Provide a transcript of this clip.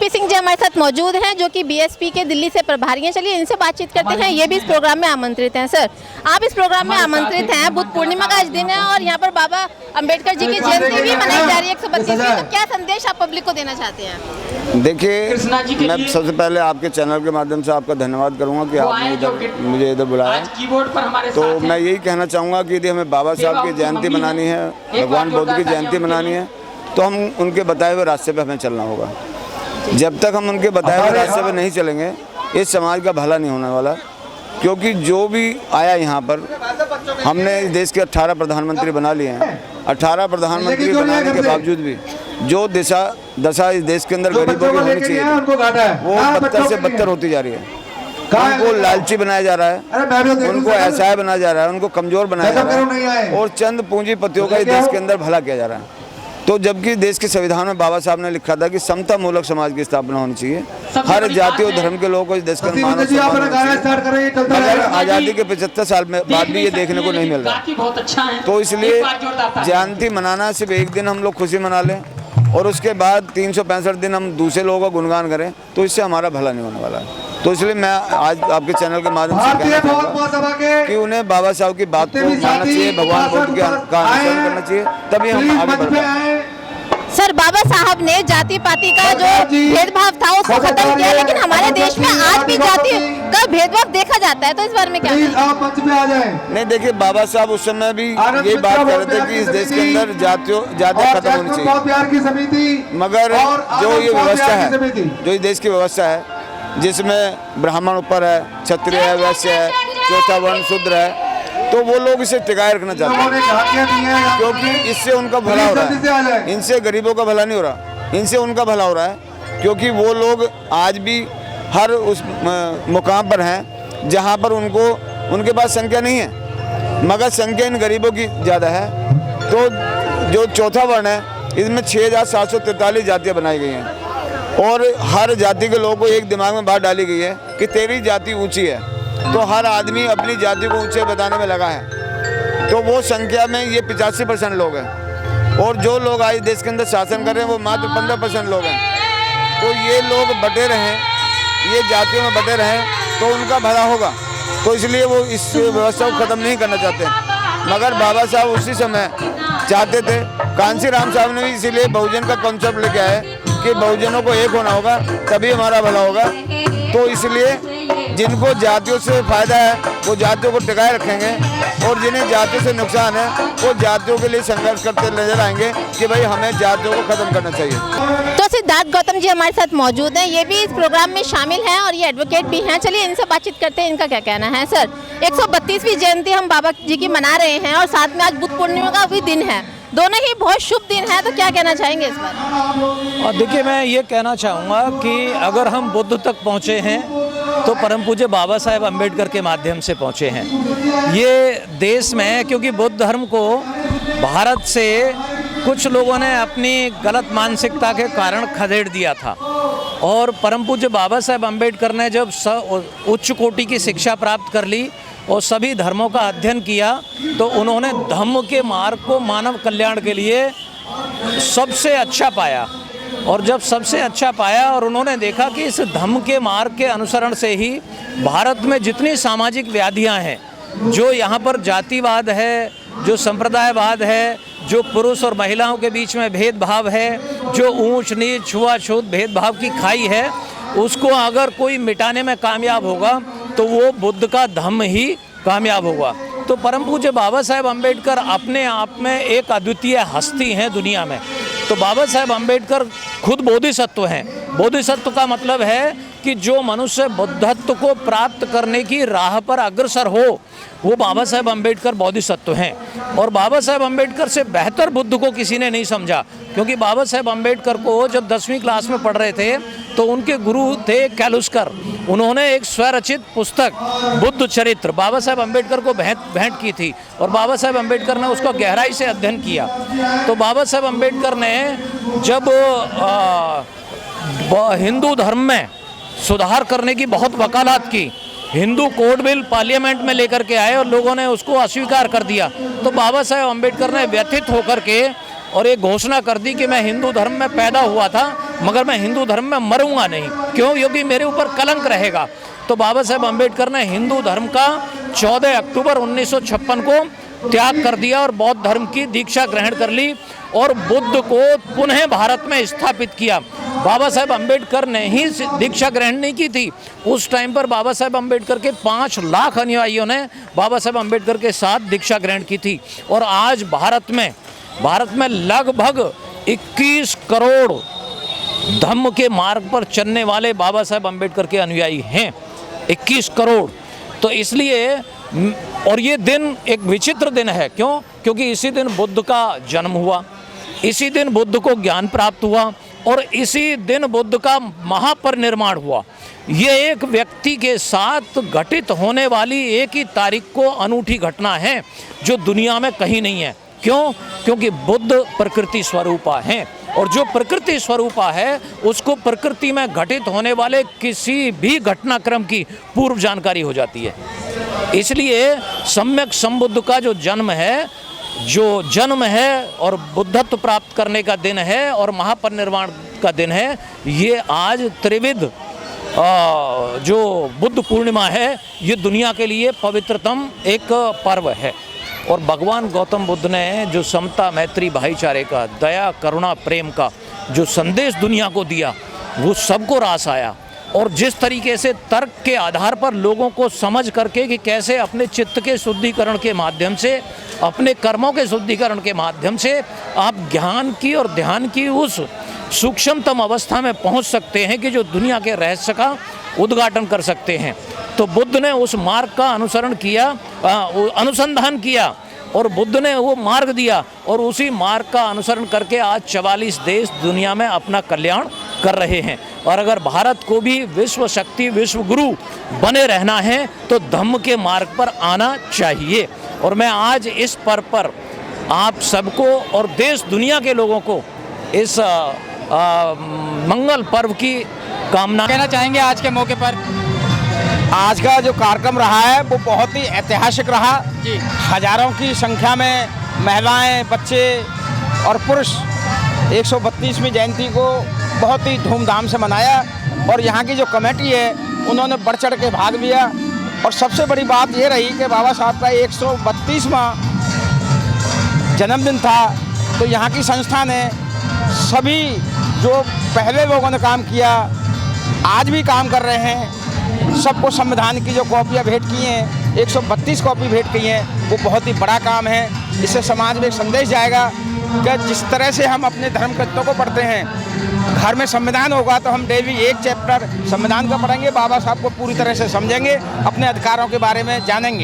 P Singh ji हमारे साथ मौजूद हैं, जो कि बीएसपी के दिल्ली से प्रभारी हैं। चलिए इनसे बातचीत करते हैं। ये भी इस प्रोग्राम में आमंत्रित हैं। सर, आप इस प्रोग्राम में आमंत्रित हैं। बुद्ध पूर्णिमा का आज दिन है और यहाँ पर बाबा अंबेडकर जी की जयंती भी मनाई जा रही है 132वीं। तो क्या संदेश आप पब्लिक को देना चाहते हैं? देखिए, मैं सबसे पहले आपके चैनल के माध्यम से आपका धन्यवाद करूंगा कि आपने मुझे इधर बुलाया। तो मैं यही कहना चाहूँगा कि यदि हमें बाबा साहब की जयंती मनानी है, भगवान बुद्ध की जयंती मनानी है, तो हम उनके बताए हुए रास्ते पे हमें चलना होगा। जब तक हम उनके बताए हुए रास्ते पे नहीं चलेंगे, इस समाज का भला नहीं होने वाला। क्योंकि जो भी आया यहाँ पर, हमने इस देश के 18 प्रधानमंत्री बना लिए हैं। 18 प्रधानमंत्री बनाने के बावजूद भी जो दशा इस देश के अंदर गरीबों की होनी चाहिए, वो बदतर से बदतर होती जा रही है। उनको लालची बनाया जा रहा है, उनको असहाय बनाया जा रहा है, उनको कमजोर बनाया जा रहा है और चंद पूंजीपतियों का इस देश के अंदर भला किया जा रहा है। तो जबकि देश के संविधान में बाबा साहब ने लिखा था कि समता मूलक समाज की स्थापना होनी चाहिए, हर जाति और धर्म के लोगों को इस देश का मानव सम्मान, मगर आज़ादी के 75 साल में बाद भी ये देखने को नहीं मिल रहा। तो इसलिए जयंती मनाना सिर्फ एक दिन हम लोग खुशी मना लें और उसके बाद 365 दिन हम दूसरे लोगों का गुणगान करें, तो इससे हमारा भला नहीं होने वाला है। तो इसलिए मैं आज आपके चैनल के माध्यम से कहना चाहूँगा कि उन्हें बाबा साहब की बात को मानना चाहिए, भगवान बुद्ध का अनुसरण करना चाहिए, तभी हम आगे बढ़ पाएंगे। सर, बाबा साहब ने जाति पाति का जो भेदभाव था उसको खत्म किया, लेकिन हमारे देश में आज भी जाति का भेदभाव देखा जाता है। तो इस बारे में क्या नहीं, देखिए, बाबा साहब उस समय भी यही बात कर रहे थे कि इस देश के अंदर जातियाँ खत्म होनी चाहिए। मगर जो ये व्यवस्था है, जो इस देश की व्यवस्था है, जिसमें ब्राह्मण ऊपर है, क्षत्रिय है, वैश्य है, चौथा वर्ण शूद्र है, तो वो लोग इसे टिकाए रखना चाहते हैं। क्योंकि इससे उनका भला हो रहा है, इनसे गरीबों का भला नहीं हो रहा, इनसे उनका भला हो रहा है। क्योंकि वो लोग आज भी हर उस मुकाम पर हैं जहाँ पर उनके पास संख्या नहीं है, मगर संख्या इन गरीबों की ज़्यादा है। तो जो चौथा वर्ण है, इसमें 6743 जातियाँ बनाई गई हैं और हर जाति के लोगों को एक दिमाग में बात डाली गई है कि तेरी जाति ऊंची है। तो हर आदमी अपनी जाति को ऊंचे बताने में लगा है। तो वो संख्या में ये 85% लोग हैं और जो लोग आज देश के अंदर शासन कर रहे हैं वो मात्र 15% लोग हैं। तो ये लोग बटे रहें, ये जातियों में बटे रहें, तो उनका भला होगा। तो इसलिए वो इस व्यवस्था को ख़त्म नहीं करना चाहते। मगर बाबा साहब उसी समय चाहते थे, कांसी राम साहब ने भी इसीलिए बहुजन का कॉन्सेप्ट लेके आए कि बहुजनों को एक होना होगा, तभी हमारा भला होगा। तो इसलिए जिनको जातियों से फायदा है वो जातियों को टिकाए रखेंगे और जिन्हें जातियों से नुकसान है वो जातियों के लिए संघर्ष करते नजर आएंगे कि भाई हमें जातियों को खत्म करना चाहिए। तो सिद्धार्थ गौतम जी हमारे साथ मौजूद हैं, ये भी इस प्रोग्राम में शामिल हैं और ये एडवोकेट भी हैं। चलिए इनसे बातचीत करते हैं, इनका क्या कहना है। सर, 132वीं जयंती हम बाबा जी की मना रहे हैं और साथ में आज बुद्ध पूर्णिमा का भी दिन है, दोनों ही बहुत शुभ दिन है। तो क्या कहना चाहेंगे इस बार? और देखिए, मैं ये कहना चाहूँगा कि अगर हम बुद्ध तक पहुँचे हैं तो परम पूज्य बाबा साहेब अम्बेडकर के माध्यम से पहुँचे हैं। ये देश में, क्योंकि बुद्ध धर्म को भारत से कुछ लोगों ने अपनी गलत मानसिकता के कारण खदेड़ दिया था और परम पूज्य बाबा साहेब अम्बेडकर ने जब उच्च कोटि की शिक्षा प्राप्त कर ली और सभी धर्मों का अध्ययन किया, तो उन्होंने धम्म के मार्ग को मानव कल्याण के लिए सबसे अच्छा पाया। और जब सबसे अच्छा पाया और उन्होंने देखा कि इस धम्म के मार्ग के अनुसरण से ही भारत में जितनी सामाजिक व्याधियां हैं, जो यहाँ पर जातिवाद है, जो संप्रदायवाद है, जो पुरुष और महिलाओं के बीच में भेदभाव है, जो ऊंच नीच छुआछूत भेदभाव की खाई है, उसको अगर कोई मिटाने में कामयाब होगा तो वो बुद्ध का धम्म ही कामयाब होगा। तो परम पूज्य बाबा साहेब अम्बेडकर अपने आप में एक अद्वितीय हस्ती हैं दुनिया में। तो बाबा साहेब अम्बेडकर खुद बोधिसत्व हैं। बोधिसत्व का मतलब है कि जो मनुष्य बुद्धत्व को प्राप्त करने की राह पर अग्रसर हो, वो बाबा साहेब अम्बेडकर बोधिसत्व हैं। और बाबा साहेब अम्बेडकर से बेहतर बुद्ध को किसी ने नहीं समझा, क्योंकि बाबा साहेब अम्बेडकर को जब 10वीं क्लास में पढ़ रहे थे तो उनके गुरु थे कैलुस्कर। उन्होंने एक स्वरचित पुस्तक बुद्ध चरित्र बाबा साहेब अम्बेडकर को भेंट की थी और बाबा साहेब अम्बेडकर ने उसका गहराई से अध्ययन किया। तो बाबा साहेब अम्बेडकर ने जब हिंदू धर्म में सुधार करने की बहुत वकालत की, हिंदू कोड बिल पार्लियामेंट में लेकर के आए और लोगों ने उसको अस्वीकार कर दिया, तो बाबा साहेब अम्बेडकर ने व्यथित होकर के और एक घोषणा कर दी कि मैं हिंदू धर्म में पैदा हुआ था, मगर मैं हिंदू धर्म में मरूंगा नहीं। क्यों? क्योंकि मेरे ऊपर कलंक रहेगा। तो बाबा साहेब अम्बेडकर ने हिंदू धर्म का 14 अक्टूबर 1956 को त्याग कर दिया और बौद्ध धर्म की दीक्षा ग्रहण कर ली और बुद्ध को पुनः भारत में स्थापित किया। बाबा साहेब अम्बेडकर ने ही दीक्षा ग्रहण नहीं की थी। उस टाइम पर बाबा साहेब अम्बेडकर के 5 लाख अनुयायियों ने बाबा साहेब अम्बेडकर के साथ दीक्षा ग्रहण की थी। और आज भारत में लगभग 21 करोड़ धम्म के मार्ग पर चलने वाले बाबा साहेब अम्बेडकर के अनुयायी हैं, 21 करोड़। तो इसलिए और ये दिन एक विचित्र दिन है। क्यों? क्योंकि इसी दिन बुद्ध का जन्म हुआ, इसी दिन बुद्ध को ज्ञान प्राप्त हुआ और इसी दिन बुद्ध का महापरिनिर्वाण हुआ। ये एक व्यक्ति के साथ घटित होने वाली एक ही तारीख को अनूठी घटना है जो दुनिया में कहीं नहीं है। क्यों? क्योंकि बुद्ध प्रकृति स्वरूपा हैं और जो प्रकृति स्वरूपा है उसको प्रकृति में घटित होने वाले किसी भी घटनाक्रम की पूर्व जानकारी हो जाती है। इसलिए सम्यक संबुद्ध का जो जन्म है और बुद्धत्व प्राप्त करने का दिन है और महापरिनिर्वाण का दिन है, ये आज त्रिविध जो बुद्ध पूर्णिमा है, ये दुनिया के लिए पवित्रतम एक पर्व है। और भगवान गौतम बुद्ध ने जो समता, मैत्री, भाईचारे का, दया, करुणा, प्रेम का जो संदेश दुनिया को दिया, वो सबको रास आया। और जिस तरीके से तर्क के आधार पर लोगों को समझ करके कि कैसे अपने चित्त के शुद्धिकरण के माध्यम से, अपने कर्मों के शुद्धिकरण के माध्यम से आप ज्ञान की और ध्यान की उस सूक्ष्मतम अवस्था में पहुंच सकते हैं कि जो दुनिया के रहस्य का उद्घाटन कर सकते हैं। तो बुद्ध ने उस मार्ग का अनुसंधान किया और बुद्ध ने वो मार्ग दिया और उसी मार्ग का अनुसरण करके आज 44 देश दुनिया में अपना कल्याण कर रहे हैं। और अगर भारत को भी विश्व शक्ति, विश्व गुरु बने रहना है तो धम्म के मार्ग पर आना चाहिए। और मैं आज इस पर्व पर आप सबको और देश दुनिया के लोगों को इस मंगल पर्व की कामना कहना चाहेंगे आज के मौके पर। आज का जो कार्यक्रम रहा है वो बहुत ही ऐतिहासिक रहा जी। हजारों की संख्या में महिलाएं, बच्चे और पुरुष 132वीं जयंती को बहुत ही धूमधाम से मनाया और यहाँ की जो कमेटी है उन्होंने बढ़ चढ़ के भाग लिया। और सबसे बड़ी बात ये रही कि बाबा साहब का 132वां जन्मदिन था, तो यहाँ की संस्था ने सभी जो पहले लोगों ने काम किया, आज भी काम कर रहे हैं, सबको संविधान की जो कॉपियाँ भेंट की हैं, 132 कॉपी भेंट की हैं, वो बहुत ही बड़ा काम है। इससे समाज में एक संदेश जाएगा कि जिस तरह से हम अपने धर्म ग्रंथों को पढ़ते हैं, घर में संविधान होगा तो हम डेली एक चैप्टर संविधान का पढ़ेंगे, बाबा साहब को पूरी तरह से समझेंगे, अपने अधिकारों के बारे में जानेंगे।